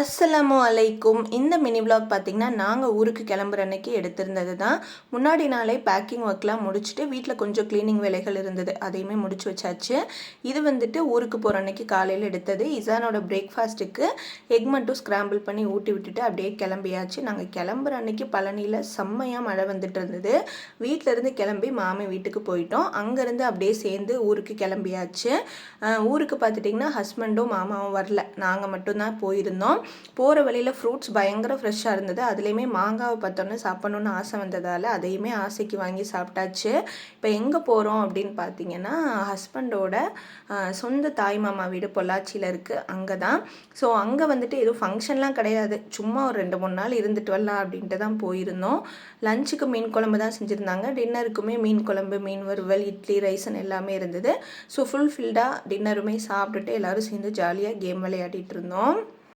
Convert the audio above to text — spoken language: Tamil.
அஸ்ஸலாமு அலைக்கும். இந்த மினி விலாக் பார்த்திங்கன்னா நாங்கள் ஊருக்கு கிளம்புற அன்னைக்கு எடுத்திருந்தது தான். முன்னாடி நாளே பேக்கிங் ஒர்க்லாம் முடிச்சுட்டு வீட்டில் கொஞ்சம் க்ளீனிங் வேலைகள் இருந்தது, அதையுமே முடிச்சு வச்சாச்சு. இது வந்துட்டு ஊருக்கு போகிற அன்னைக்கு காலையில் எடுத்தது. இசானோட பிரேக்ஃபாஸ்ட்டுக்கு எக் மட்டும் ஸ்க்ராம்பிள் பண்ணி ஊட்டி விட்டுட்டு அப்படியே கிளம்பியாச்சு. நாங்கள் கிளம்புற அன்னைக்கு பழனியில் செம்மையாக மழை வந்துட்டு இருந்தது. வீட்டிலேருந்து கிளம்பி மாமி வீட்டுக்கு போயிட்டோம். அங்கேருந்து அப்படியே சேர்ந்து ஊருக்கு கிளம்பியாச்சு. ஊருக்கு பார்த்துட்டிங்கன்னா ஹஸ்பண்டும் மாமாவும் வரல, நாங்கள் மட்டும்தான் போயிருந்தோம். போகிற வழியில் ஃப்ரூட்ஸ் பயங்கர ஃப்ரெஷ்ஷாக இருந்தது. அதுலேயுமே மாங்காவை பார்த்தோன்னே சாப்பிட்ணுன்னு ஆசை வந்ததால் அதையுமே ஆசைக்கு வாங்கி சாப்பிட்டாச்சு. இப்போ எங்கே போகிறோம் அப்படின்னு பார்த்தீங்கன்னா ஹஸ்பண்டோட சொந்த தாய் மாமா வீடு பொள்ளாச்சியில் இருக்குது, அங்கே தான். ஸோ அங்கே வந்துட்டு எதுவும் ஃபங்க்ஷன்லாம் கிடையாது, சும்மா ஒரு 2-3 நாள் இருந்துட்டு வரலாம் அப்படின்ட்டு தான் போயிருந்தோம். லஞ்சுக்கு மீன் குழம்பு தான் செஞ்சுருந்தாங்க, டின்னருக்குமே மீன் குழம்பு, மீன் வறுவல், இட்லி, ரைஸ்ன்னு எல்லாமே இருந்தது. ஸோ ஃபுல்ஃபில்டாக டின்னருமே சாப்பிட்டுட்டு எல்லோரும் சேர்ந்து ஜாலியாக கேம் விளையாடிட்டு இருந்தோம்.